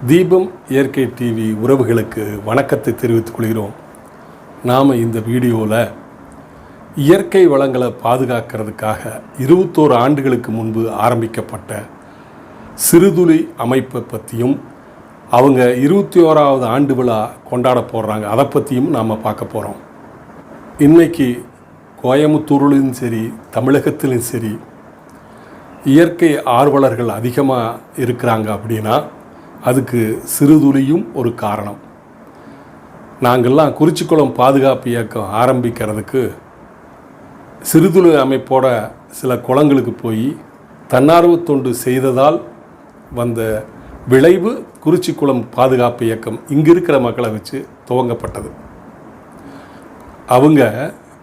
தீபம் இயற்கை டிவி உறவுகளுக்கு வணக்கத்தை தெரிவித்துக் கொள்கிறோம். நாம் இந்த வீடியோவில் இயற்கை வளங்களை பாதுகாக்கிறதுக்காக 21 ஆண்டுகளுக்கு முன்பு ஆரம்பிக்கப்பட்ட சிறுதுளி அமைப்பை பற்றியும் அவங்க 21வது ஆண்டு விழா கொண்டாட போடுறாங்க, அதை பற்றியும் நாம் பார்க்க போகிறோம். இன்றைக்கி கோயம்புத்தூர்லையும் சரி தமிழகத்திலும் சரி இயற்கை ஆர்வலர்கள் அதிகமாக இருக்கிறாங்க. அப்படின்னா அதுக்கு சிறுதுளியும் ஒரு காரணம். நாங்கள்லாம் குறிச்சிக்குளம் பாதுகாப்பு இயக்கம் ஆரம்பிக்கிறதுக்கு சிறுதுளி அமைப்போட சில குளங்களுக்கு போய் தன்னார்வ தொண்டு செய்ததால் வந்த விளைவு குறிச்சிக்குளம் பாதுகாப்பு இயக்கம் இங்கே இருக்கிற மக்களை வச்சு துவங்கப்பட்டது. அவங்க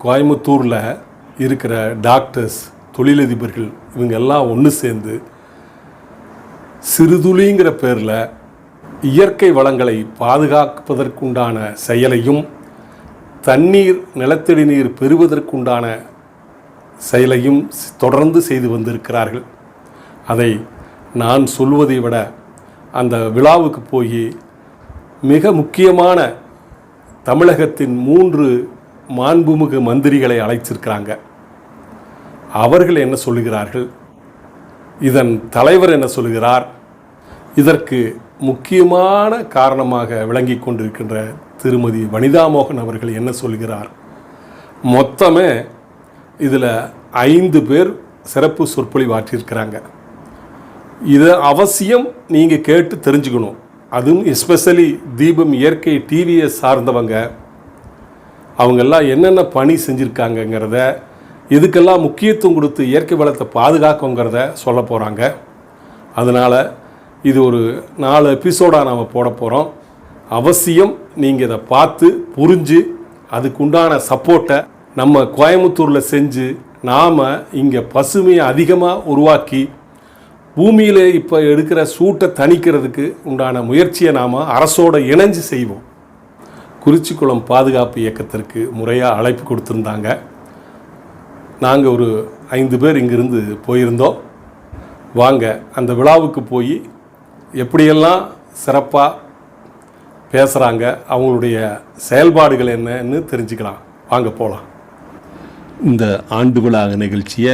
கோயம்புத்தூரில் இருக்கிற டாக்டர்ஸ், தொழிலதிபர்கள் இவங்கெல்லாம் ஒன்று சேர்ந்து சிறுதுளிங்கிற பேரில் இயற்கை வளங்களை பாதுகாப்பதற்குண்டான செயலையும் தண்ணீர், நிலத்தடி நீர் பெறுவதற்குண்டான செயலையும் தொடர்ந்து செய்து வந்திருக்கிறார்கள். அதை நான் சொல்வதை விட அந்த விழாவுக்கு போய் மிக முக்கியமான தமிழகத்தின் 3 மாண்புமிகு மந்திரிகளை அழைச்சிருக்கிறாங்க. அவர்கள் என்ன சொல்லுகிறார்கள், இதன் தலைவர் என்ன சொல்லுகிறார், இதற்கு முக்கியமான காரணமாக விளங்கி கொண்டிருக்கின்ற திருமதி வனிதா மோகன் அவர்கள் என்ன சொல்கிறார். மொத்தமே இதில் 5 பேர் சிறப்பு சொற்பொழிவாற்றியிருக்கிறாங்க. இதை அவசியம் நீங்கள் கேட்டு தெரிஞ்சுக்கணும். அதுவும் எஸ்பெஷலி தீபம் இயற்கை டிவியை சார்ந்தவங்க அவங்கெல்லாம் என்னென்ன பணி செஞ்சுருக்காங்கங்கிறத, இதுக்கெல்லாம் முக்கியத்துவம் கொடுத்து இயற்கை வளத்தை பாதுகாக்குங்கிறத சொல்ல போகிறாங்க. அதனால் இது ஒரு 4 எபிசோடாக நாம் போட போகிறோம். அவசியம் நீங்கள் இதை பார்த்து புரிஞ்சு அதுக்குண்டான சப்போர்ட்டை நம்ம கோயம்புத்தூரில் செஞ்சு நாம் இங்கே பசுமையை அதிகமாக உருவாக்கி பூமியில் இப்போ எடுக்கிற சூட்டை தணிக்கிறதுக்கு உண்டான முயற்சியை நாம் அரசோடு இணைஞ்சு செய்வோம். குறிச்சிக்குளம் பாதுகாப்பு இயக்கத்திற்கு முறையாக அழைப்பு கொடுத்துருந்தாங்க. நாங்கள் ஒரு 5 பேர் இங்கிருந்து போயிருந்தோம். வாங்க அந்த விழாவுக்கு போய் எப்படியெல்லாம் சிறப்பாக பேசுகிறாங்க, அவங்களுடைய செயல்பாடுகள் என்னன்னு தெரிஞ்சுக்கலாம். வாங்க போகலாம். இந்த ஆண்டு விழா நிகழ்ச்சியை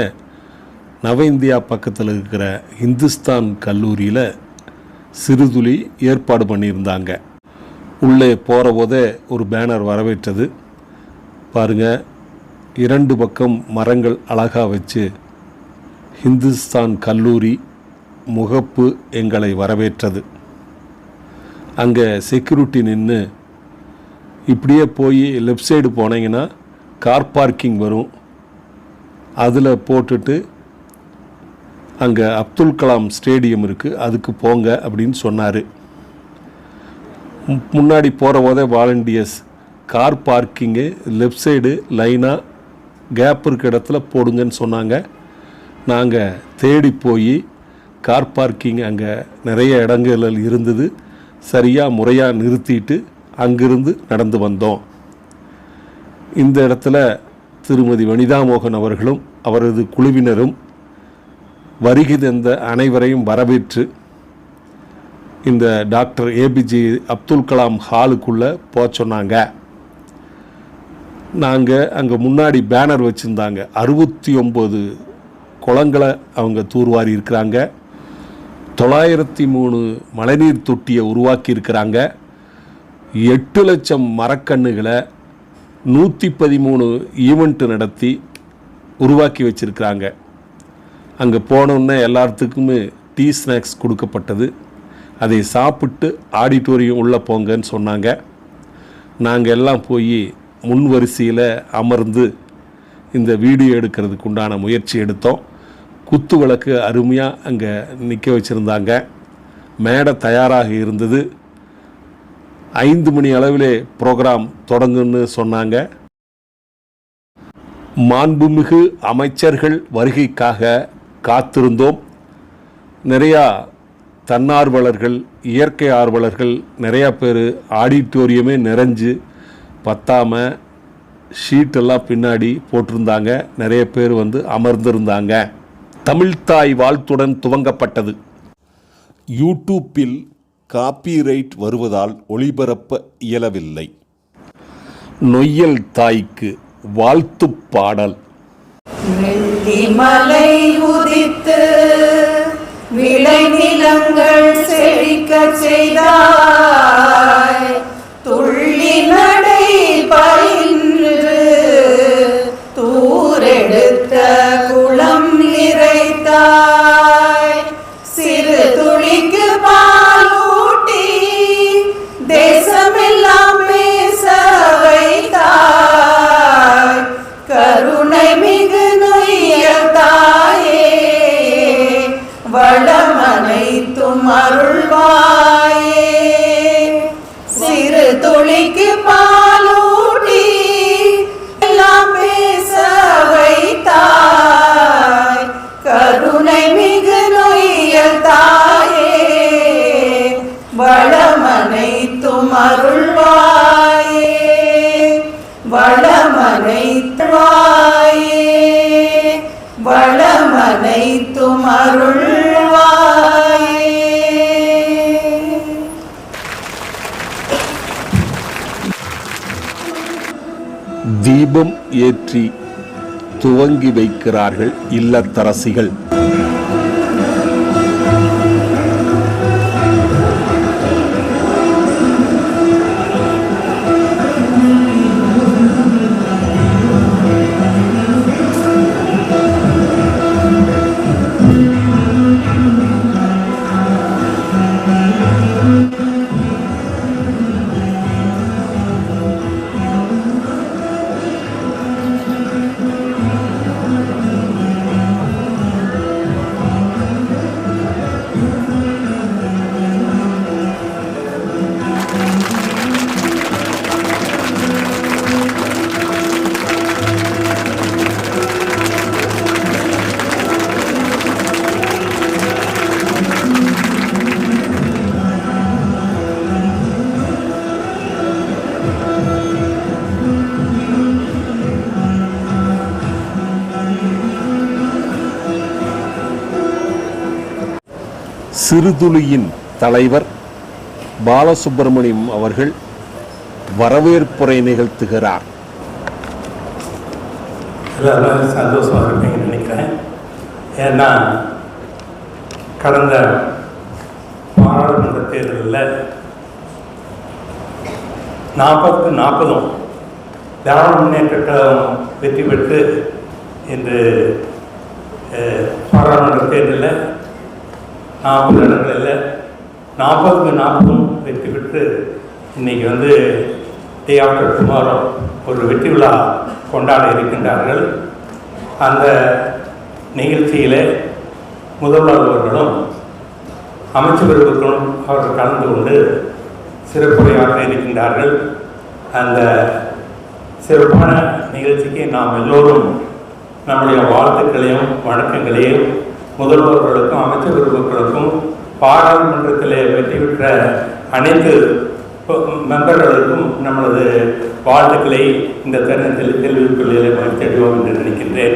நவ இந்தியா பக்கத்தில் இருக்கிற இந்துஸ்தான் கல்லூரியில் சிறுதுளி ஏற்பாடு பண்ணியிருந்தாங்க. உள்ளே போகிற போதே ஒரு பேனர் வரவேற்றது. பாருங்கள், 2 பக்கம் மரங்கள் அழகாக வச்சு இந்துஸ்தான் கல்லூரி முகப்பு எங்களை வரவேற்றது. அங்கே செக்யூரிட்டி நின்று இப்படியே போய் லெஃப்ட் சைடு போனீங்கன்னா கார் பார்க்கிங் வரும், அதில் போட்டுட்டு அங்கே அப்துல் கலாம் ஸ்டேடியம் இருக்குது, அதுக்கு போங்க அப்படின்னு சொன்னார். முன்னாடி போகிற போதே volunteers car parking left side லைனாக கேப் இருக்க இடத்துல போடுங்கன்னு சொன்னாங்க. நாங்கள் தேடி போய் கார் பார்க்கிங் அங்கே நிறைய இடங்கள் இருந்தது, சரியாக முறையாக நிறுத்திட்டு அங்கிருந்து நடந்து வந்தோம். இந்த இடத்துல திருமதி வனிதா மோகன் அவர்களும் அவரது குழுவினரும் வருகை தந்த அனைவரையும் வரவேற்று இந்த டாக்டர் ஏபிஜே அப்துல் கலாம் ஹாலுக்குள்ளே போக சொன்னாங்க. நாங்கள் அங்கே முன்னாடி பேனர் வச்சுருந்தாங்க. 69 குளங்களை அவங்க தூர்வாரி இருக்கிறாங்க. 903 மழைநீர் தொட்டியை உருவாக்கி இருக்கிறாங்க. 8 லட்சம் மரக்கன்றுகளை 113 ஈவெண்ட்டு நடத்தி உருவாக்கி வச்சுருக்கிறாங்க. அங்கே போனோன்னே எல்லாத்துக்குமே டீ ஸ்நாக்ஸ் கொடுக்கப்பட்டது. அதை சாப்பிட்டு ஆடிட்டோரியம் உள்ளே போங்கன்னு சொன்னாங்க. நாங்கள் எல்லாம் போய் முன் வரிசையில் அமர்ந்து இந்த வீடியோ எடுக்கிறதுக்கு உண்டான முயற்சி எடுத்தோம். குத்து விளக்கு அருமையாக அங்கே நிற்க வச்சுருந்தாங்க. மேடை தயாராக இருந்தது. 5 மணி அளவிலே ப்ரோக்ராம் தொடங்குன்னு சொன்னாங்க. மாண்புமிகு அமைச்சர்கள் வருகைக்காக காத்திருந்தோம். நிறையா தன்னார்வலர்கள், இயற்கை ஆர்வலர்கள் நிறையா பேர், ஆடிட்டோரியமே நிறைஞ்சு பத்தாமல் ஷீட்டெல்லாம் பின்னாடி போட்டிருந்தாங்க. நிறைய பேர் வந்து அமர்ந்திருந்தாங்க. தமிழ்த்தாய் வாழ்த்துடன் துவங்கப்பட்டது. யூடியூப்பில் காப்பிரைட் வருவதால் ஒளிபரப்ப இயலவில்லை. நொய்யல் தாய்க்கு வாழ்த்துப் பாடல். மலை உதித்து விளை நிலங்கள் செழிக்க செய்தாய், துள்ளி நடை பயின்று தூரெடுத்த குளம் நிறைத்தாய், சிறு துளிக்கு பாலூட்டி தேசமெல்லாம் பேச வைத்தாய், கருணை மிகு நொய்யல் தாயே வளமனைத்தும் அருள்வாயே, சிறு துளிக்கு பாலூட்டி எல்லாம் பேச வைத்தாய், கருணை மிகு நொய்யல் தாயே வளமனைத்தும் அருள்வாயே, வளமனைத்துவாயே, வளமனைத்தும் அருள்வாயே. தீபம் ஏற்றி துவங்கி வைக்கிறார்கள் இல்லத்தரசிகள். சிறுதுளியின் தலைவர் பாலசுப்பிரமணியம் அவர்கள் வரவேற்புரை நிகழ்த்துகிறார். எல்லாரும் சந்தோஷமாக இருப்பீங்கன்னு நினைக்கிறேன். ஏன்னா கடந்த பாராளுமன்ற தேர்தலில் 40 திராவிட முன்னேற்ற கழகம் வெற்றி பெற்று இன்று பாராளுமன்ற தேர்தலில் 40 இடங்களில் 40 வெற்றி பெற்று இன்றைக்கி டே ஆஃப்டர் டுமாரோ ஒரு வெற்றி விழா கொண்டாட இருக்கின்றார்கள். அந்த நிகழ்ச்சியில் முதல்வர் அவர்களும் அமைச்சர்களும் அவர்கள் கலந்து கொண்டு சிறப்புரையாற்ற இருக்கின்றார்கள். அந்த சிறப்பான நிகழ்ச்சிக்கு நாம் எல்லோரும் நம்முடைய வாழ்த்துக்களையும் வணக்கங்களையும் முதல்வர்களுக்கும் அமைச்சர்களுக்கும் பாராளுமன்றத்தில் வெற்றி பெற்ற அனைத்து மெம்பர்களுக்கும் நம்மளது வாழ்த்துக்களை இந்த தருணத்தில் தெரிவித்துள்ளதை மகிழ்ச்சியடைவோம் என்று நினைக்கின்றேன்.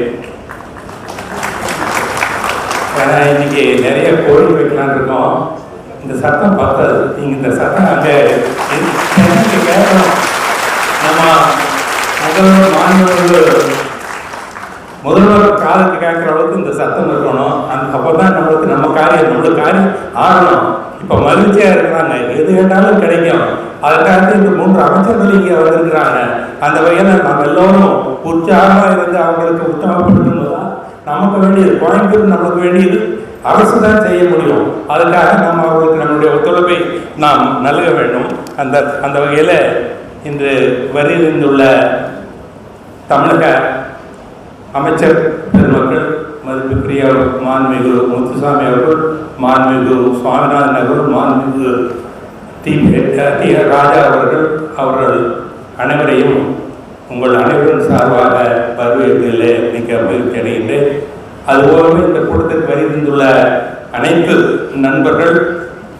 ஏன்னா இன்னைக்கு நிறைய கோரிக்கை வைக்கலான் இருக்கோம். இந்த சத்தம் பார்த்தது நீங்கள் இந்த சத்தம் அங்கே கேட்கணும். நம்ம முதல்வர் காலத்துக்கு கேட்குற அளவுக்கு இந்த சத்தம் இருக்கணும். அப்போ தான் நம்ம காரியம் ஆகணும். இப்போ மகிழ்ச்சியாக இருக்கிறாங்க, எது கேட்டாலும் கிடைக்கும். அதுக்காக இந்த 3 அமைச்சர்கள் இங்கே வந்திருக்கிறாங்க. அந்த வகையில் நம்ம எல்லோரும் உற்சாகமாக இருந்து அவங்களுக்கு உற்சாகப்படுத்தும் போதுதான் நமக்கு வேண்டியது கோயம்புத்தூர் நம்மளுக்கு வேண்டியது அரசு தான் செய்ய முடியும். அதுக்காக நாம் அவர்களுக்கு நம்முடைய ஒத்துழைப்பை நாம் நல்க வேண்டும். அந்த வகையில் இன்று வருகின்றுள்ள தமிழக அமைச்சர் பெருமக்கள், மதிப்புக்குரிய மாண்புமிகு முத்துசாமி அவர்கள், மாண்புமிகு சுவாமிநாதன் அவர்கள், மாண்புமிகு டி ராஜா அவர்கள் அனைவரையும் உங்கள் அனைவரும் சார்பாக வரவேற்பதிலே மிக மகிழ்ச்சி அடைகின்றேன். அதுபோலவே இந்த கூட்டத்திற்கு வருகின்றுள்ள அனைத்து நண்பர்கள்,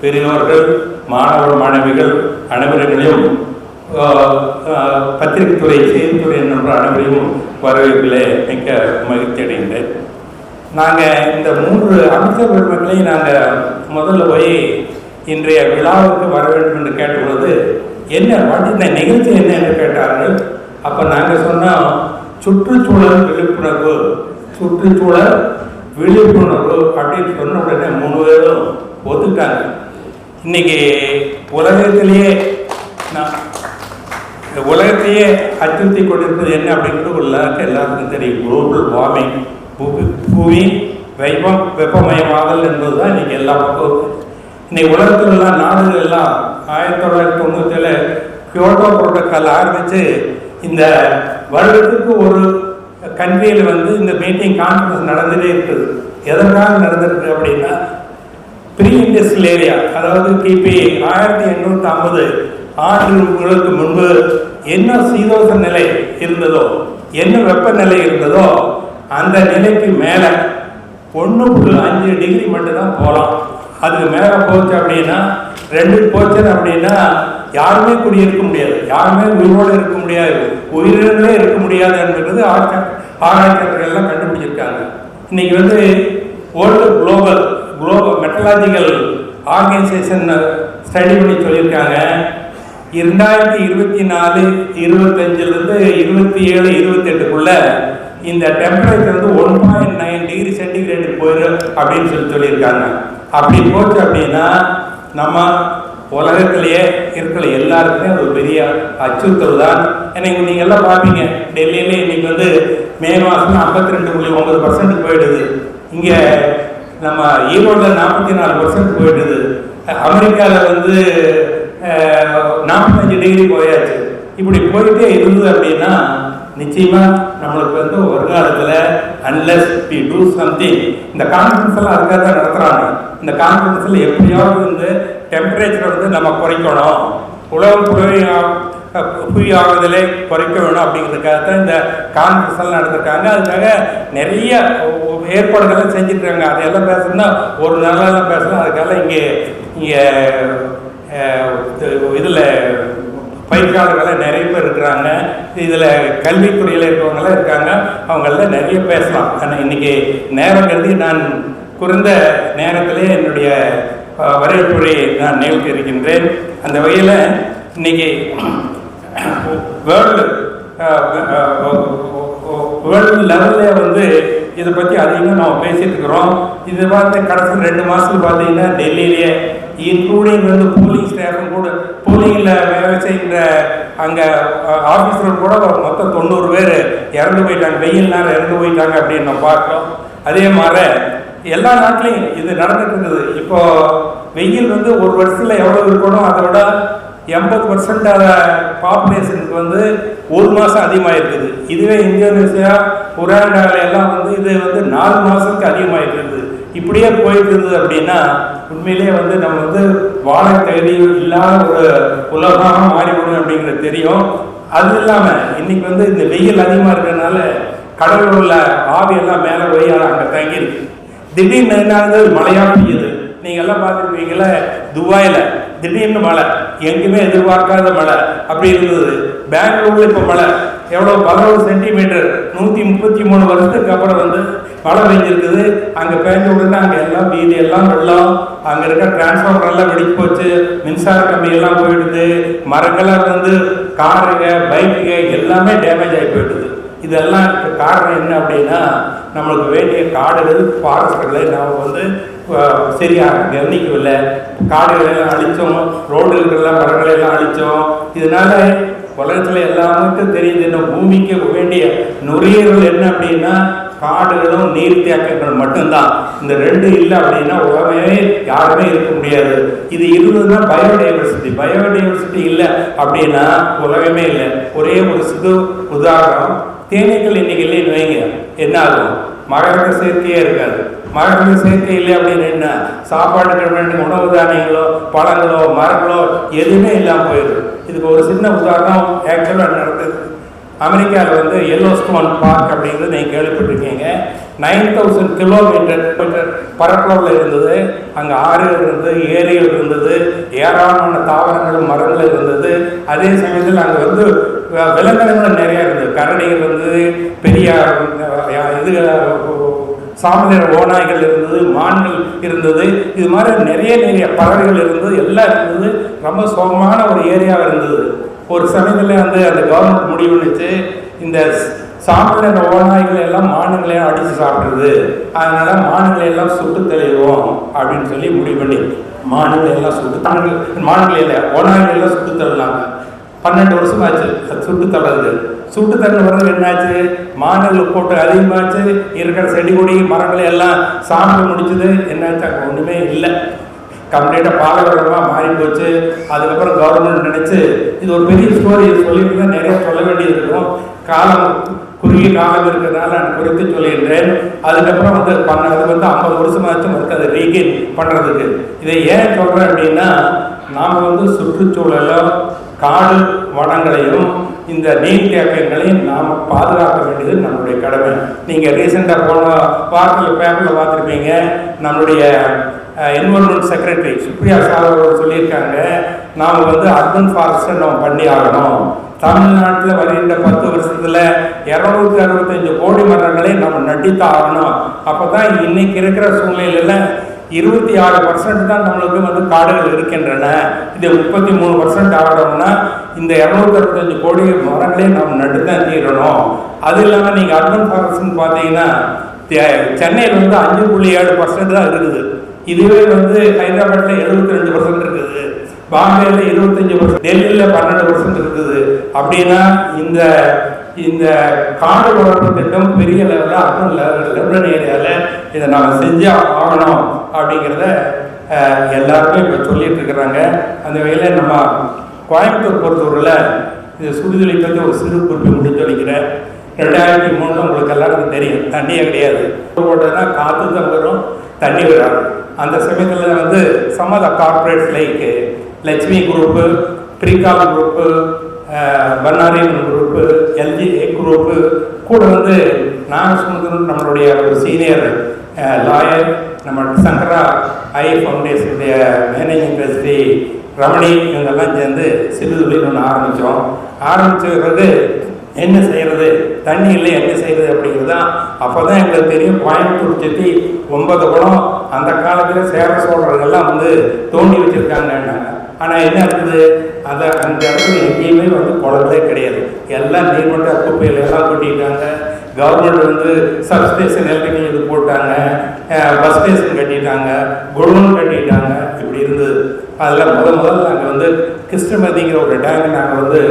பெரியோர்கள், மாணவர் மாணவிகள் அனைவரையும் பத்திரிகை துறை, செய்தித்துறை நண்பர் அனைவரையும் வரவேற்பிலே மிக்க மகிழ்ச்சி அடைகின்றேன். நாங்கள் இந்த 3 அமைச்சர் பெருமக்களையும் நாங்கள் முதல்ல போய் இன்றைய விழாவுக்கு வர வேண்டும் என்று கேட்டபொழுது என்ன வாட்டி இந்த நிகழ்ச்சி என்ன என்று கேட்டார்கள். அப்போ நாங்கள் சொன்னோம், சுற்றுச்சூழல் விழிப்புணர்வு, சுற்றுச்சூழல் விழிப்புணர்வு அப்படின்னு சொன்ன உடனே 3 பேரும் ஒத்துட்டாங்க. இன்னைக்கு உலகத்திலேயே அச்சுறுத்தி கொண்டிருப்பது என்ன அப்படிங்கிறது எல்லாருக்கும் தெரியும். குளோபல் வார்மிங், புவி வெப்பமயமாதல் என்பது தான் இன்னைக்கு எல்லா பக்கம். இன்னைக்கு உலகத்தில் எல்லாம் நாடுகள் எல்லாம் 1997 கியோட்டோ புரோட்டோக்கால் ஆரம்பித்து இந்த வருடத்துக்கு ஒரு கண்ட்ரியில் வந்து இந்த மீட்டிங் கான்ஃபரன்ஸ் நடந்துகிட்டே இருக்குது. எதற்காக நடந்திருக்கு அப்படின்னா, ப்ரீ இண்டஸ்ட்ரியல் ஏரியா, அதாவது கிபி 1850 ஆண்டுகளுக்கு முன்பு என்ன சீதோஷ நிலை இருந்ததோ, என்ன வெப்பநிலை இருந்ததோ அந்த நிலைக்கு மேலே 1.5 டிகிரி மட்டும்தான் போகலாம். அதுக்கு மேலே போச்சு அப்படின்னா 2 போச்சுன்னு அப்படின்னா யாருமே குடியிருக்க முடியாது, யாருமே உயிரோடு இருக்க முடியாது, உயிரினங்களே இருக்க முடியாது என்பது ஆராய்ச்சியாளர்கள்லாம் கண்டுபிடிச்சிருக்காங்க. இன்னைக்கு வந்து world global metallurgical organisation study பண்ணி சொல்லியிருக்காங்க, 2024, 25லேருந்து 27, 28க்குள்ள இந்த டெம்பரேச்சர் வந்து 1.9 டிகிரி சென்டிகிரேடு போயிடும் அப்படின்னு சொல்லியிருக்காங்க. அப்படி போச்சு அப்படின்னா நம்ம உலகத்திலேயே இருக்கிற எல்லாருக்குமே ஒரு பெரிய அச்சுறுத்தல் தான். எனக்கு நீங்கள் எல்லாம் பார்ப்பீங்க, டெல்லியிலே இன்னைக்கு வந்து மே மாதம் 52.9% போயிடுது. இங்கே நம்ம ஈரோட்டில் 44% போயிடுது. அமெரிக்காவில் வந்து 45 டிகிரி போயாச்சு. இப்படி போயிட்டே இருந்தது அப்படின்னா நிச்சயமாக நம்மளுக்கு வந்து வருங்காலத்தில் அன்லெஸ் வி டூ சம்திங், இந்த கான்ஃபரன்ஸ் எல்லாம் அதுக்காக தான் நடத்துகிறாங்க. இந்த கான்ஃபரன்ஸில் எப்படியாவது வந்து டெம்பரேச்சரை வந்து நம்ம குறைக்கணும், உலகம் புவி ஆகுதலை குறைக்க வேணும் அப்படிங்கிறதுக்காக தான் இந்த கான்ஃபரன்ஸ் எல்லாம் நடத்திருக்காங்க. அதுக்காக நிறைய ஏற்பாடுகள்லாம் செஞ்சுருக்காங்க. அதையெல்லாம் பேசணும்னா ஒரு நாளெல்லாம் பேசலாம். அதுக்காக இங்கே இதில் பயிற்சியாளர்கள்லாம் நிறைய பேர் இருக்கிறாங்க. இதில் கல்வித்துறையில் இருக்கிறவங்களாம் இருக்காங்க. அவங்களெல்லாம் நிறைய பேசலாம். ஆனால் இன்றைக்கி நேரம் கருதி நான் குறைந்த நேரத்திலே என்னுடைய வரவேற்புரையை நான் நிகழ்த்தி இருக்கின்றேன். அந்த வகையில் இன்னைக்கு வேர்ல்டு லெவலில் வந்து இதை பற்றி அதிகமாக நம்ம பேசிட்டு இருக்கிறோம். இது பார்த்து கடைசி 2 மாதத்தில் பார்த்தீங்கன்னா டெல்லியிலேயே இன்க்ளூடிங் வந்து போலிங் ஸ்டாஃபும் கூட, போலிங்கில் வேலை செய்கிற அங்கே ஆஃபீஸர்கள் கூட மொத்தம் 90 பேர் இறந்து போயிட்டாங்க, வெயில் நேரம் இறந்து போயிட்டாங்க அப்படின்னு நம்ம பார்க்குறோம். அதே மாதிரி எல்லா நாட்டிலையும் இது நடந்துட்டு இருக்குது. இப்போ வெயில் வந்து ஒரு வருஷத்தில் எவ்வளோ இருக்கணும், அதை விட 80% பாப்புலேஷனுக்கு வந்து 1 மாதம் அதிகமாக இருக்குது. இதுவே இந்தோனேசியா, உராண்டாவில் எல்லாம் வந்து இது வந்து 4 மாதத்துக்கு அதிகமாக இருக்குது. இப்படியே போயிட்டு இருந்தது அப்படின்னா உண்மையிலேயே வந்து நம்ம வந்து வாழ தகுதி இல்லாத ஒரு உலகமாக மாறிவிடும் அப்படிங்கிறது தெரியும். அது இல்லாமல் இன்னைக்கு வந்து இந்த வெயில் அதிகமாக இருக்கிறதுனால கடலில் உள்ள ஆவியெல்லாம் மேலே போய் அங்கே தங்கியிருக்கு. திடீர்னு என்னாவது மழையாக பெய்யுது. நீங்கள் எல்லாம் பார்த்துருப்பீங்களே, துபாயில் திடீர்னு மழை, எங்கேயுமே எதிர்பார்க்காத மழை அப்படி இருந்தது. பெங்களூரில் இப்போ மழை எவ்வளோ 11 சென்டிமீட்டர் 133 வருஷத்துக்கு அப்புறம் வந்து மழை பெஞ்சிருக்குது. அங்கே பெஞ்ச உடனே அங்கே எல்லாம் வீதி எல்லாம் வெள்ளம், அங்கே இருக்க டிரான்ஸ்ஃபார்மர் எல்லாம் வெடிச்சு போச்சு, மின்சார கம்பியெல்லாம் போயிடுது, மரங்களாக வந்து காருங்க பைக்குங்க எல்லாமே டேமேஜ் ஆகி போயிடுது. இதெல்லாம் காரணம் என்ன அப்படின்னா நம்மளுக்கு வேண்டிய காடுகள் ஃபாரஸ்ட்களை நாம் வந்து சரியாக கவனிக்கவில்லை. காடுகளெல்லாம் அழித்தோம், ரோடுகளெல்லாம் மரங்களெல்லாம் அழித்தோம். இதனால உலகத்தில் எல்லாருக்கும் தெரியுது, என்ன பூமிக்கு வேண்டிய நுரையீரல் என்ன அப்படின்னா காடுகளும் நீர்த்தேக்கங்கள் மட்டும்தான். இந்த 2 இல்லை அப்படின்னா உலகமே யாருமே இருக்க முடியாது. இது இருந்ததுன்னா பயோடைவர்சிட்டி இல்லை அப்படின்னா உலகமே இல்லை. ஒரே ஒரு சிறு உதாரணம், தேனீக்கள் இன்னைக்கு இல்லைன்னு வைங்க, என்ன ஆகும்? மகரந்த சேர்க்கையே இருக்காது. மகரந்த சேர்க்கை இல்லை அப்படின்னு என்ன, சாப்பாட்டுக்கு வேண்டிய உணவு தானியங்களோ பழங்களோ மரங்களோ எதுவுமே இல்லாமல் போயிடுது. இதுக்கு ஒரு சின்ன உதாரணம் ஆக்சுவலாக நடந்தது. அமெரிக்காவில் வந்து எல்லோஸ்டோன் பார்க் அப்படிங்கிறது நீங்கள் கேள்விப்பட்டிருக்கீங்க. 9000 கிலோமீட்டர் பரப்பளவில் இருந்தது. அங்கே ஆறுகள் இருந்தது, ஏரிகள் இருந்தது, ஏராளமான தாவரங்களும் மரங்கள் இருந்தது. அதே சமயத்தில் அங்கே வந்து விலங்கினங்களும் நிறையா இருந்தது. கரடிகள் இருந்தது, பெரிய இது சாம்பல் நிற ஓநாய்கள் இருந்தது, மான்கள் இருந்தது, இது மாதிரி நிறைய பறவைகள் இருந்தது, எல்லாம் இருந்தது. ரொம்ப சோகமான ஒரு ஏரியாவாக இருந்தது. ஒரு சமயத்தில் வந்து அந்த கவர்மெண்ட் முடிவு பண்ணிச்சு, இந்த சாம்பல் நிற ஓநாய்கள் எல்லாம் மானுங்களையும் அடித்து சாப்பிடுறது, அதனால மானுங்களை எல்லாம் சுட்டு தெளிவோம் அப்படின்னு சொல்லி முடிவு பண்ணி மானுங்களை எல்லாம் மானுங்களை இல்லை ஓநாய்களை எல்லாம் சுட்டு தள்ளினாங்க. 12 வருஷம் ஆச்சு அது சுட்டு தள்ளுறது. சுட்டு தள்ள பிறகு என்னாச்சு, மானுகள் போட்டு அதிகமாச்சு, இருக்கிற செடி கொடி மரங்களை எல்லாம் சாப்பிட்டு முடிச்சது. என்னாச்சு, அங்கே ஒன்றுமே இல்லை, கம்ப்ளீட்டாக பாலைவனமாக மாறி போச்சு. அதுக்கப்புறம் கவர்மெண்ட் நினைச்சு இது ஒரு பெரிய ஸ்டோரி சொல்லிட்டு தான் நிறைய சொல்ல வேண்டியது இருக்கும். காலம் குறுகிய காலம் இருக்கிறதுனால நான் குறித்து சொல்லிடுறேன். அதுக்கப்புறம் வந்து அது வந்து 50 வருஷமாச்சும் இருக்கு அதை ரீகெயின் பண்ணுறதுக்கு. இதை ஏன் சொல்கிறேன் அப்படின்னா, நாம் வந்து சுற்றுச்சூழலோ காடு வனங்களையும் இந்த நீர் தேக்கங்களையும் நாம் பாதுகாக்க வேண்டியது நம்மளுடைய கடமை. நீங்கள் ரீசெண்டாக போன வாரத்தில் பேப்பரில் பார்த்துருப்பீங்க, நம்மளுடைய என்விரான்மெண்ட் செக்ரட்டரி சுப்ரியா சார் அவர்கள் சொல்லியிருக்காங்க, நாம் வந்து அர்பன் ஃபாரஸ்ட்டை நம்ம பண்ணி ஆகணும். தமிழ்நாட்டில் வருகின்ற 10 வருஷத்தில் 265 கோடி மரங்களை நம்ம நட்டித்தான் ஆகணும். அப்போ தான் இன்னைக்கு இருக்கிற சூழ்நிலையில் 26% தான் நம்மளுக்கு வந்து காடுகள் இருக்கின்றன. இது 33% ஆகணும்னா இந்த 265 கோடி மரங்களையும் நம்ம நட்டு தான் தீரணும். அது இல்லாமல் நீங்கள் அர்பன் ஃபாரஸ்ட்னு பார்த்தீங்கன்னா சென்னையில் வந்து 5.7% தான் இருக்குது. இதுவே வந்து ஹைதராபாத்தில் 72% இருக்குது, பாம்பேல 25%, டெல்லியில் 12% இருக்குது. அப்படின்னா இந்த காடு வளர்ப்பு திட்டம் பெரிய லெவலில் அர்பன் லெபரன் ஏரியாவில் இதை நாம் செஞ்சு ஆகணும் அப்படிங்கிறத எல்லாருமே இப்போ சொல்லிட்டு இருக்கிறாங்க. அந்த வகையில் நம்ம கோயம்புத்தூர் பொறுத்தவரையில் இந்த சுடுதொலை பற்றி ஒரு சிறு குறிப்பை முடிச்சு வைக்கிறேன். 2003 உங்களுக்கு எல்லாருக்கும் தெரியும், தண்ணியே கிடையாது. போட்டதுன்னா காற்று தான் வரும், தண்ணி வராது. அந்த சமயத்தில் வந்து some of the corporates like Lakshmi group, Pricol group, பன்னாரியன் குரூப்பு, எல்ஜிஏ குரூப்பு கூட வந்து நாகசுந்தரம் நம்மளுடைய ஒரு சீனியர் லாயர், நம்ம சங்கரா ஐ ஃபவுண்டேஷனுடைய மேனேஜிங் ட்ரஸ்டி ரமணி, இவங்கெல்லாம் சேர்ந்து சிறுதுளின்னு ஒன்று ஆரம்பித்தோம். ஆரம்பிச்சது என்ன செய்கிறது, தண்ணி இல்லை என்ன செய்கிறது அப்படிங்கிறது தான். அப்போ தான் எங்களுக்கு தெரியும், கோயம்புத்தூர் சுற்றி 9 குளம் அந்த காலத்தில் சேர சோழர்கள்லாம் வந்து தோண்டி வச்சுருக்காங்கன்னாங்க. ஆனால் என்ன இருக்குது, அந்த இடத்துல எங்கேயுமே வந்து குளங்களே கிடையாது, எல்லாம் நீர்மட்ட குப்பையில் எல்லாம் கொட்டிட்டாங்க. கவர்மெண்ட் வந்து சப்ஸ்டேஷன் எலக்ட்ரிக்கல் இது போட்டாங்க, பஸ் ஸ்டேஷன் கட்டிட்டாங்க, குடோன் கட்டிட்டாங்க, இப்படி இருந்தது. அதில் முதல்ல நாங்கள் வந்து கிருஷ்ணமதிங்கிற ஒரு டேங்கை நாங்கள் வந்து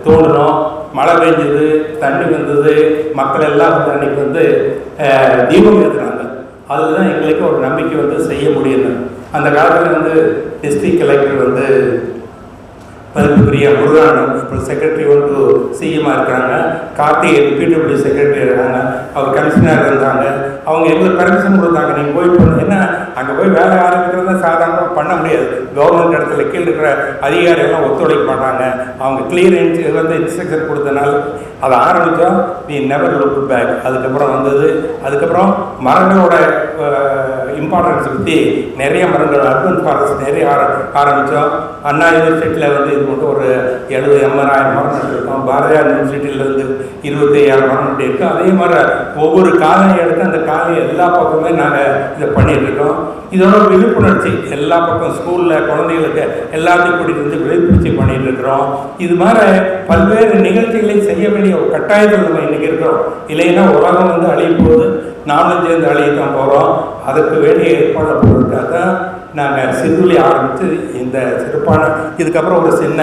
தோண்டினோம். மழை பெஞ்சது, தண்ணி வந்தது, மக்கள் எல்லாம் வந்து அன்றைக்கி வந்து தீபம் ஏற்றுனாங்க. அதுதான் எங்களுக்கு ஒரு நம்பிக்கை வந்து செய்ய முடியுது. அந்த காலத்தில் வந்து டிஸ்ட்ரிக்ட் கலெக்டர் வந்து மதிப்புக்குரிய முருகானந்தம் இப்போ செக்ரட்டரி வந்து சிஎம்மாக இருக்கிறாங்க, கார்த்திகை பிடபிள்யூ செக்ரட்டரி இருக்காங்க, அவர் கமிஷனர் இருந்தாங்க. அவங்க எங்களுக்கு பெர்மிஷன் கொடுத்தாங்க, நீங்கள் போய் போகணும். ஏன்னா அங்கே போய் வேலை ஆரம்பிக்கிறது சாதாரணமாக பண்ண முடியாது. கவர்மெண்ட் இடத்துல கீழே இருக்கிற அதிகாரிகள்லாம் ஒத்துழைக்க மாட்டாங்க. அவங்க கிளியர் வந்து இன்ஸ்ட்ரக்ஷன் கொடுத்தனால அதை ஆரம்பித்தோம். நீ நெவர் லுக் பேக். அதுக்கப்புறம் வந்தது. அதுக்கப்புறம் மரங்களோட இம்பார்ட்டன்ஸ் பற்றி நிறைய மரங்கள் அர்பன் ஃபாரஸ்ட் நிறைய ஆரம்பித்தோம். அண்ணா யூனிவர்சிட்டியில் வந்து இது மட்டும் ஒரு 70-80 மரம் நட்டுருக்கோம். பாரதியார் யூனிவர்சிட்டியிலேருந்து 25,000 மரம் நட்டிருக்கோம். அதே மாதிரி ஒவ்வொரு காலையை எடுத்து அந்த காலையை எல்லா பக்கமே நாங்கள் இதை பண்ணிகிட்ருக்கோம். இதோட விழிப்புணர்ச்சி எல்லா பக்கம் ஸ்கூலில் குழந்தைகளுக்கு எல்லாத்தையும் கூட்டிகிட்டு வந்து விழிப்புணர்ச்சி பண்ணிகிட்டு இருக்கிறோம். இது மாதிரி பல்வேறு நிகழ்ச்சிகளை செய்ய வேண்டிய ஒரு கட்டாயத்தில் நம்ம இன்றைக்கி இருக்கிறோம். இல்லைன்னா உலகம் வந்து அழிய போகுது, நானும் சேர்ந்து அழியத்தான் போகிறோம். அதுக்கு வேண்டிய ஏற்பாடு போகிறதுக்காக தான் நாங்கள் சிறுதுளி ஆரம்பித்து இந்த சிறப்பான இதுக்கப்புறம் ஒரு சின்ன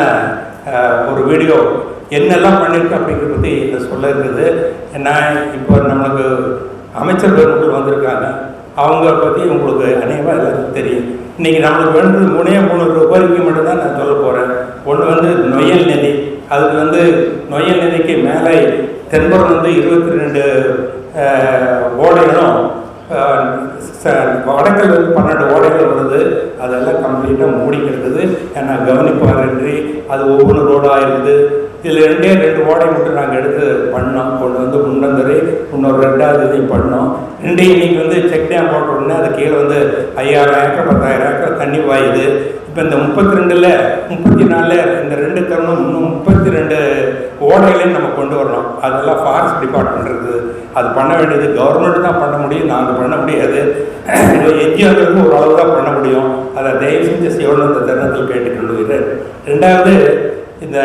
ஒரு வீடியோ என்னெல்லாம் பண்ணியிருக்கோம் அப்படிங்கிறத பற்றி இதை சொல்ல இருக்குது. நான் இப்போ நம்மளுக்கு அமைச்சர் பெருமக்கள் வந்திருக்காங்க, அவங்க பற்றி உங்களுக்கு அநேகமாக எல்லாருக்கும் தெரியும். இன்றைக்கி நம்மளுக்கு வேணுறது 3 ரூபாய்க்கு மட்டும்தான் நான் சொல்ல போகிறேன். ஒன்று வந்து நொயல் நதி, அதுக்கு வந்து நொயல் நதிக்கு மேலே தென்புறம் வந்து 22 ஓடைகளும் வடக்கில் வந்து 12 ஓடைகள் வருது. அதெல்லாம் கம்ப்ளீட்டாக மூடி கிடக்குது. ஏன்னா கவனிப்பாரின்றி அது ஒவ்வொரு ரோடாக இருக்குது. இதில் 2 ஓடை மட்டும் நாங்கள் எடுத்து பண்ணோம். ஒன்று வந்து முன்னந்தரை, இன்னொரு 2வது இதையும் பண்ணோம். இன்றைக்கி வந்து செக் டேம் போட்ட உடனே அது கீழே வந்து 5,000 ஏக்கர் 10,000 ஏக்கர் தண்ணி பாயுது. இப்போ இந்த 34 இந்த 2 தருணம் இன்னும் 32 ஓடைகளையும் நம்ம கொண்டு வரணும். அதெல்லாம் ஃபாரஸ்ட் டிபார்ட்மெண்ட் இருக்குது, அது பண்ண வேண்டியது கவர்மெண்ட் தான் பண்ண முடியும், நாங்கள் பண்ண முடியாது. என்ஜிஓக்களுக்கு ஒரு அளவு தான் பண்ண முடியும். அதை தயவு செஞ்சு செய்யணும் இந்த தருணத்தில் கேட்டுக்கொள்கிறேன். ரெண்டாவது, இந்த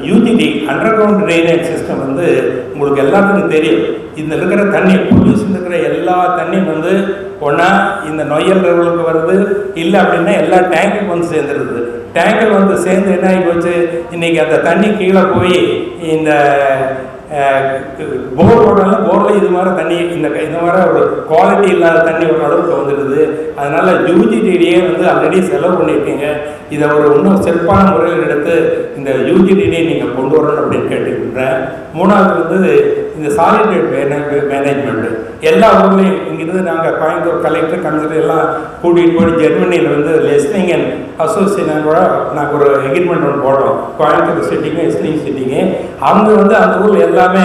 UGD under ground drainage system வந்து உங்களுக்கு எல்லாத்துக்கும் தெரியும். இதில் இருக்கிற தண்ணி, பொல்யூஷன் இருக்கிற எல்லா தண்ணியும் வந்து ஒன்றா இந்த நொய்யல் ரிவருக்கு வருது, இல்லை அப்படின்னா எல்லா டேங்குக்கு வந்து சேர்ந்துருது. டேங்கில் வந்து சேர்ந்து என்ன ஆகி போச்சு, இன்றைக்கி அந்த தண்ணி கீழே போய் இந்த போர் போட்டாலும் போரில் இது மாதிரி தண்ணி இந்த மாதிரி ஒரு குவாலிட்டி இல்லாத தண்ணி ஒரு அளவுக்கு வந்துடுது. அதனால் யூஜிடிடியே வந்து ஆல்ரெடி செலவு பண்ணியிருக்கீங்க. இதை ஒரு இன்னும் சிறப்பான முறையில் எடுத்து இந்த யூஜிடிடியை நீங்கள் கொண்டு வரணும் அப்படின்னு கேட்டுக்கிட்டேன். மூணாவது வந்து இந்த சாலிடேட் மேனேஜ்மெண்ட்டு எல்லா ஊர்லேயும் இங்கிருந்து நாங்கள் கோயம்புத்தூர் கலெக்டர் கமிஷனர் எல்லாம் கூட்டிகிட்டு போய் ஜெர்மனியில் வந்து லெஸ்னிங் அண்ட் அசோசியேஷன் கூட நாங்கள் ஒரு எக்ரிமெண்ட் ஒன்று போடுறோம். கோயம்புத்தூர் சிட்டிங்கு எஸ்லிங் சிட்டிங்கு அவங்க வந்து அந்த ஊரில் எல்லாமே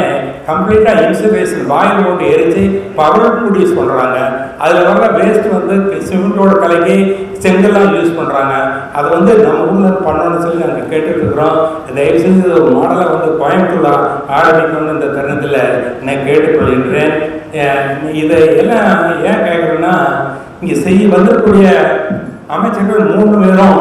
கம்ப்ளீட்டாக இன்சுலேஷன் வாயில் போட்டு எரித்து பவர் ப்ரொடியூஸ் பண்ணுறாங்க. அதில் வர வேஸ்ட் வந்து சிமெண்ட்டோட கலக்கி செங்கல்லாம் யூஸ் பண்ணுறாங்க. அதை வந்து நம்ம ஊரில் பண்ணணும்னு சொல்லி நாங்கள் கேட்டுட்ருக்குறோம். தயவு செஞ்சு ஒரு மாடலை வந்து கோயம்புத்தூர் ஆரம்பிக்கணும்னு இந்த தருணத்தில் நான் கேட்டுக்கொள்கின்றேன். இதை எல்லாம் ஏன் கேட்குறேன்னா, இங்கே வந்திருக்கக்கூடிய அமைச்சர்கள் 3 பேரும்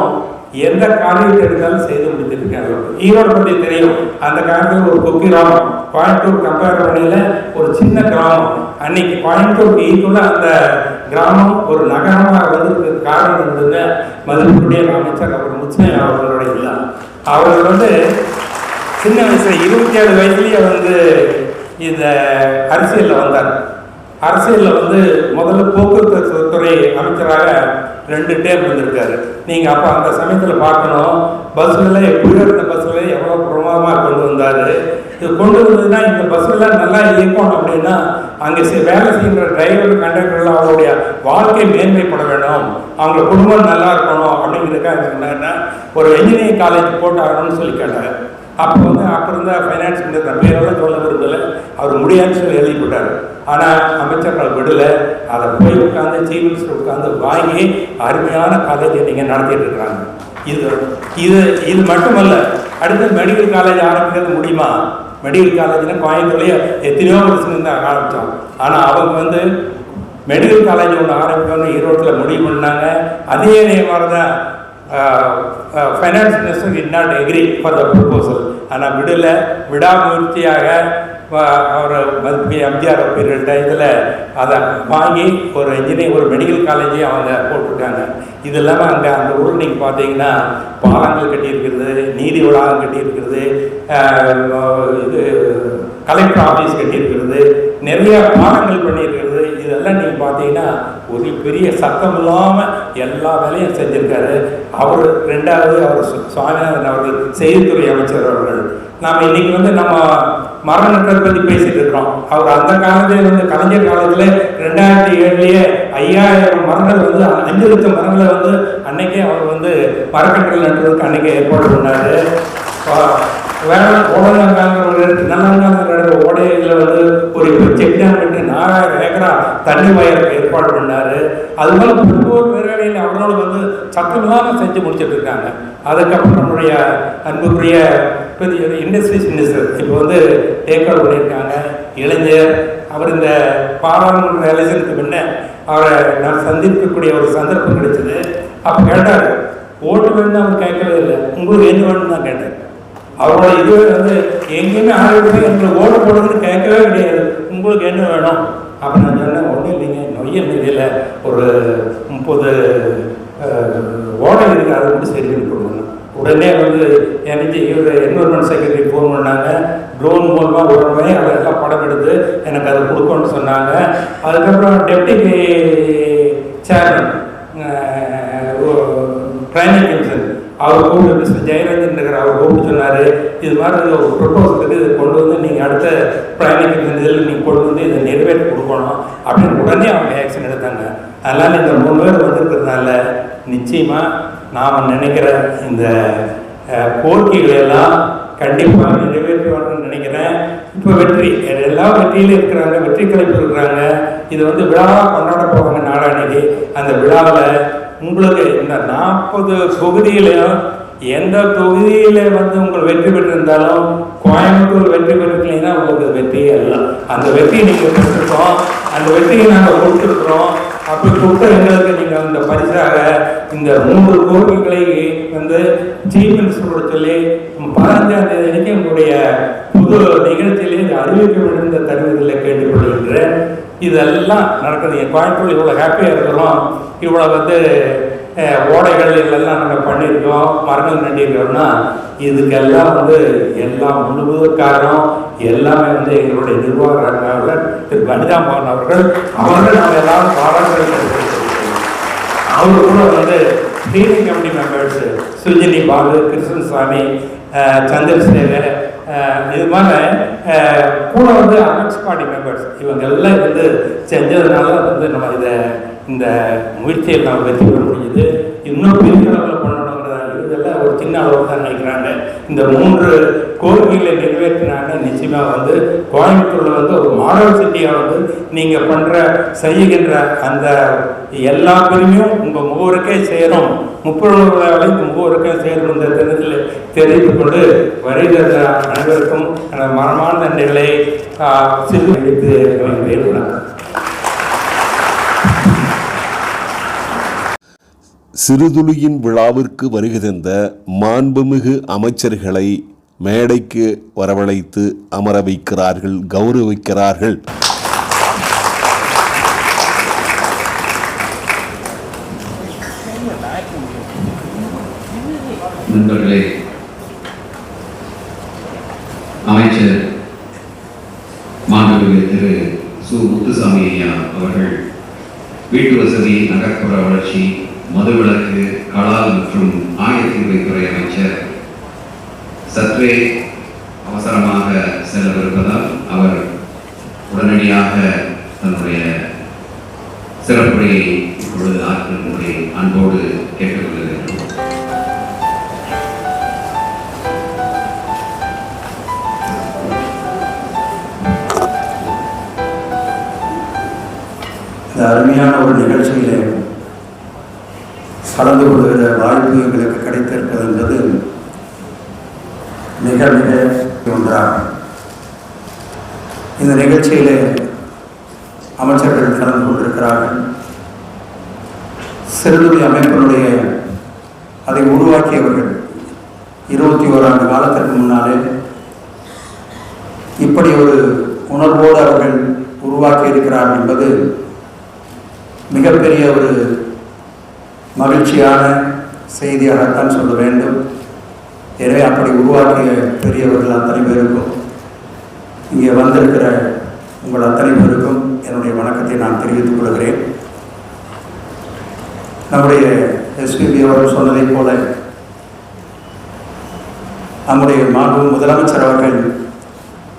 எந்த காரியத்தை எடுத்தாலும் செய்து முடித்திருக்காங்க. ஈரோடு பற்றி தெரியும், அந்த காலத்தில் ஒரு குக்கி கிராமம், கோயம்புத்தூர் கம்பேர் பண்ணியில் ஒரு சின்ன கிராமம். அன்னைக்கு கோயம்புத்தூருக்கு ஈக்குவலாக அந்த கிராமம் ஒரு நகரமாக வந்திருக்க காரணம் இருந்தது மதிப்புடைய அமைச்சர் அவர் முச்சையா அவர்களுடைய இல்லை. அவர்கள் வந்து சின்ன வயசில் 27 வயசுலேயே வந்து இந்த அரசியலில் வந்தார். அரசியலில் வந்து முதல்ல போக்குவரத்து துறை அமைச்சராக 2 டேம் வந்திருக்காரு. நீங்கள் அப்போ அந்த சமயத்தில் பார்க்கணும், பஸ்ஸில் எப்படியோ இருந்த பஸ்ஸில் எவ்வளோ பிரமாதமாக கொண்டு வந்தார். இது கொண்டு வந்ததுன்னா இந்த பஸ்ஸெல்லாம் நல்லா இயக்கணும் அப்படின்னா அங்கே வேலை செய்கிற டிரைவர் கண்டக்டர்லாம் அவங்களுடைய வாழ்க்கை மேன்மைப்பட வேணும், அவங்க குடும்பம் நல்லா இருக்கணும் அப்படிங்கிறதுக்காக என்னன்னா ஒரு இன்ஜினியரிங் காலேஜ் போட்டாகணும்னு சொல்லி கேட்டார். அப்போ வந்து அப்போ இருந்த ஃபைனான்ஸ் மினிஸ்டர் பேரெல்லாம் சொல்ல விரும்பலை, அவர் முடியாதுன்னு சொல்லி எழுதி போட்டார். ஆனால் அமைச்சர்கள் விடலை, அதை போய் உட்காந்து சீஃப் மினிஸ்டர் உட்காந்து வாங்கி அருமையான காலேஜை நீங்கள் நடத்திட்டு இருக்கிறாங்க. இது மட்டுமல்ல, அடுத்து மெடிக்கல் காலேஜ் ஆரம்பிக்கிறது முடியுமா? மெடிக்கல் காலேஜ்னா கோயம்புத்தூர்லேயே எத்தனையோ வருஷம் இருந்து ஆரம்பித்தோம். ஆனால் அவங்க வந்து மெடிக்கல் காலேஜ் ஒன்று ஆரம்பிக்கணும்னு ஈரோட்டில் முடிவு பண்ணாங்க. அதே மாதிரி தான் finance minister it not agri for the proposal. ஆனால் விடாமுயற்சியாக அவர் எம்ஜிஆர் பீரியட் இதில் அதை வாங்கி ஒரு இன்ஜினியரிங் ஒரு மெடிக்கல் காலேஜையும் அவங்க போட்டிருக்காங்க. இது இல்லாமல் அங்கே அந்த ஊரில் நீங்கள் பார்த்தீங்கன்னா பாலங்கள் கட்டியிருக்கிறது, நீதி வளாகம் கட்டியிருக்கிறது, இது கலெக்டர் ஆஃபீஸ் கட்டியிருக்கிறது, நிறைய பாலங்கள் பண்ணியிருக்கிறது. இதெல்லாம் நீங்கள் பார்த்தீங்கன்னா ஒரு பெரிய சத்தம் இல்லாமல் எல்லா வேலையும் செஞ்சுருக்காரு அவர். ரெண்டாவது அவர் சுவாமிநாதன் அவர்கள் செய்தித்துறை அமைச்சர் அவர்கள். நாம் இன்னைக்கு வந்து நம்ம மரம் நட்டதை பற்றி பேசிட்டு இருக்கிறோம். அவர் அந்த காலத்திலே வந்து கலைஞர் காலத்தில் 2007 5000 மரங்கள் வந்து 5 லட்சம் மரங்களை வந்து அன்னைக்கே அவர் வந்து மரக்கன்றுகள் நட்டுறதுக்கு அன்னைக்கே ஏற்பாடு பண்ணாரு. நல்ல ஓடையில் வந்து ஒரு செக் டேம் கட்டி 4000 ஏக்கரா தண்ணி வயலுக்கு ஏற்பாடு பண்ணாரு. அது போல ஒவ்வொரு வேலையில் அவரோட வந்து சத்தம் இல்லாமல் செஞ்சு முடிச்சுட்டு இருக்காங்க. அதுக்கப்புறம் நம்மளுடைய அன்புக்குரிய பெரிய இண்டஸ்ட்ரீஸ் மினிஸ்டர் இப்போ வந்து டேக் ஓவர் பண்ணியிருக்காங்க. இளைஞர் அவர் இந்த பாராளுமன்ற எலெக்ஷனுக்கு முன்ன அவரை நான் சந்திக்கக்கூடிய ஒரு சந்தர்ப்பம் கிடைச்சது. அப்போ கேட்டார், ஓட்டு வேணும்னு அவர் கேட்கவே இல்லை, உங்களுக்கு என்ன வேணும்னு தான் கேட்டார். அவரோட இது வந்து எங்கேயுமே ஆரம்பிச்சு எங்களுக்கு ஓட்டு போடுறதுன்னு கேட்கவே கிடையாது, உங்களுக்கு என்ன வேணும் அப்போ நான் சொன்னேன், ஒன்றும் இல்லைங்க, நொய்யல் நிதியில் ஒரு 30 ஓடை இருக்குது, அதை மட்டும் சரி பண்ணி கொடுக்கணும். உடனே வந்து எனக்கு இவர் என்வரன்மெண்ட் செக்ரட்டரி ஃபோன் பண்ணாங்க. ட்ரோன் மூலமாக உடனே அதெல்லாம் படம் எடுத்து எனக்கு அதை கொடுக்கணும்னு சொன்னாங்க. அதுக்கப்புறம் டெப்டி சேர்மன் பிரைமரி கமிஷன் அவர் கூப்பிட்டு மிஸ்டர் ஜெயரஞ்சன் நகர் அவர் கூப்பிட்டு சொன்னார், இது மாதிரி ஒரு ப்ரொபோசலுக்கு இதை கொண்டு வந்து நீங்கள் அடுத்த பிரைமரி கமிஷன் இதில் நீங்கள் கொண்டு வந்து இதை நிறைவேற்றி கொடுக்கணும் அப்படின்னு உடனே அவங்க ஆக்ஷன் எடுத்தாங்க. அதனால் இந்த 3 பேர் வந்திருக்கிறதுனால நிச்சயமாக நாம் நினைக்கிற இந்த கோரிக்கைகளெல்லாம் கண்டிப்பாக நிறைவேற்றுவாங்கன்னு நினைக்கிறேன். இப்போ வெற்றி எல்லா வெற்றியிலும் இருக்கிறாங்க, வெற்றி கலைப்பு இருக்கிறாங்க. இது வந்து விழாவாக கொண்டாட போவாங்க நாளான்னைக்கு. அந்த விழாவில் உங்களுக்கு இந்த 40 தொகுதியிலையும் எந்த தொகுதியில் வந்து உங்கள் வெற்றி பெற்றிருந்தாலும் கோயம்புத்தூர் வெற்றி பெற்றிருக்கீங்கன்னா உங்களுக்கு வெற்றியே இல்லை. அந்த வெற்றியை நீங்கள் பெற்றிருக்கோம், அந்த வெற்றியை நாங்கள் கொடுத்துருக்குறோம். அப்படி கொடுத்த எங்களுக்கு நீங்கள் இந்த பரிசாக இந்த 3 கோரிக்கைகளை வந்து சீஃப் மினிஸ்டரோட சொல்லி 15ஆம் தேதி அன்னைக்கு உங்களுடைய புது நிகழ்ச்சியிலே அறிவிக்கப்பட்டிருந்த தருவதில் கேட்டுக்கொள்கின்றேன். இதெல்லாம் நடக்குது. என் கோயம்புத்தூர் இவ்வளோ ஹாப்பியாக இருக்கிறோம், இவ்வளோ வந்து ஓடைகள் இதெல்லாம் நாங்கள் பண்ணியிருக்கோம், மரங்கள் நட்டிருக்கோம்னா இதுக்கெல்லாம் வந்து எல்லாம் முழுவதும் காரணம் எல்லாமே வந்து எங்களுடைய நிர்வாகர்கள் திரு வனிதா மோகன் அவர்கள் நம்ம எல்லாரும் பாராட்டுகள். அவரு கூட வந்து steering committee members Sujini Balu, Krishnasamy, Chandrasekar, இது மாதிரி கூட வந்து அமெக்ஸ் பார்ட்டி மெம்பர்ஸ் இவங்க எல்லாம் வந்து செஞ்சதுனால வந்து நம்ம இந்த முயற்சியில் நம்ம வெற்றி பெற முடியுது. இன்னும் பெரிய அளவில் பண்ணணுங்கிற இதெல்லாம் ஒரு சின்ன அளவு தான் நினைக்கிறாங்க. இந்த 3 கோரிக்கைகளை நிறைவேற்றினாங்க. நிச்சயமாக வந்து கோயம்புத்தூரில் வந்து ஒரு மாடல் சிட்டியாக வந்து நீங்கள் செய்கின்ற அந்த எல்லா பிரிவையும் உங்கள் முகவருக்கே சேரும், 30 வரைக்கும் முகவருக்கே சேரும். இந்த தினத்தில் தெரிவித்துக் கொண்டு வருகிற அனைவருக்கும் மனமான நன்றிகளை சிறு வைத்து வணக்கம். சிறுதுளியின் விழாவிற்கு வருகை தந்த மாண்புமிகு அமைச்சர்களை மேடைக்கு வரவழைத்து அமர வைக்கிறார்கள், கௌரவிக்கிறார்கள். நண்பர்களே, அமைச்சர் மாண்புமிகு திரு சு. முத்துசாமி ஐயா அவர்கள் வீட்டு வசதி, நகர்ப்புற வளர்ச்சி, மதுவிலக்கு, கலால் மற்றும் ஆயத்தீர்வைத்துறை அமைச்சர் சற்றே அவசரமாக செல்லவிருப்பதால் அவர் உடனடியாக தன்னுடைய சிறப்புரையை இப்பொழுது ஆற்றும்படி அன்போடு கேட்டுக்கொள்கிறேன். இந்த அருமையான ஒரு நிகழ்ச்சியிலே கலந்து கொள்கிற வாய்ப்பு எங்களுக்கு கிடைத்திருப்பது என்பது மிக மிக ஒன்றாகும். இந்த நிகழ்ச்சியிலே அமைச்சர்கள் கலந்து கொண்டிருக்கிறார்கள். சிறுதுளி அமைப்பினுடைய அதை உருவாக்கியவர்கள் 21 ஆண்டு காலத்திற்கு முன்னாலே இப்படி ஒரு உணர்வோடு அவர்கள் உருவாக்கி இருக்கிறார்கள் என்பது மிகப்பெரிய ஒரு மகிழ்ச்சியான செய்தியாகத்தான் சொல்ல வேண்டும். எனவே அப்படி உருவாக்கிய பெரியவர்கள் அத்தனை பேருக்கும், இங்கே வந்திருக்கிற உங்கள் அத்தனை பேருக்கும் என்னுடைய வணக்கத்தை நான் தெரிவித்துக் கொள்கிறேன். நம்முடைய எஸ்பிபி அவர்கள் சொன்னதைப் போல நம்முடைய மாண்பு முதலமைச்சர் அவர்கள்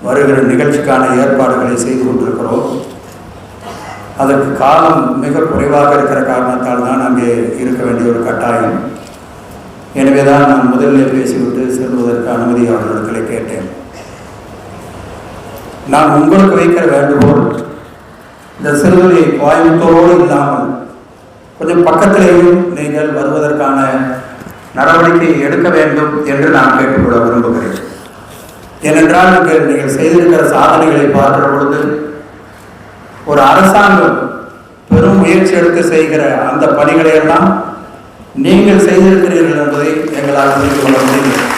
வருகிற நிகழ்ச்சிக்கான ஏற்பாடுகளை செய்து கொண்டிருக்கிறோம். அதற்கு காலம் மிக குறைவாக இருக்கிற காரணத்தால் தான் அங்கே இருக்க வேண்டிய ஒரு கட்டாயம். எனவே தான் நான் முதலில் பேசிவிட்டு செல்வதற்கு அனுமதி அவர்களிடத்தில் கேட்டேன். நான் உங்களுக்கு வைக்கிற வேண்டுகோள், இந்த சிறுதுளி கோயம்புத்தூரோடு இல்லாமல் கொஞ்சம் பக்கத்திலேயும் நீங்கள் வருவதற்கான நடவடிக்கை எடுக்க வேண்டும் என்று நான் கேட்டுக்கொள்ள விரும்புகிறேன். ஏனென்றால் நீங்கள் செய்திருக்கிற சாதனைகளை பார்க்கிற பொழுது ஒரு அரசாங்கம் பெரும் முயற்சி எடுத்து செய்கிற அந்த பணிகளை எல்லாம் நீங்கள் செய்திருக்கிறீர்கள் என்பதை எங்களால் புரிந்து கொள்ள முடியும்.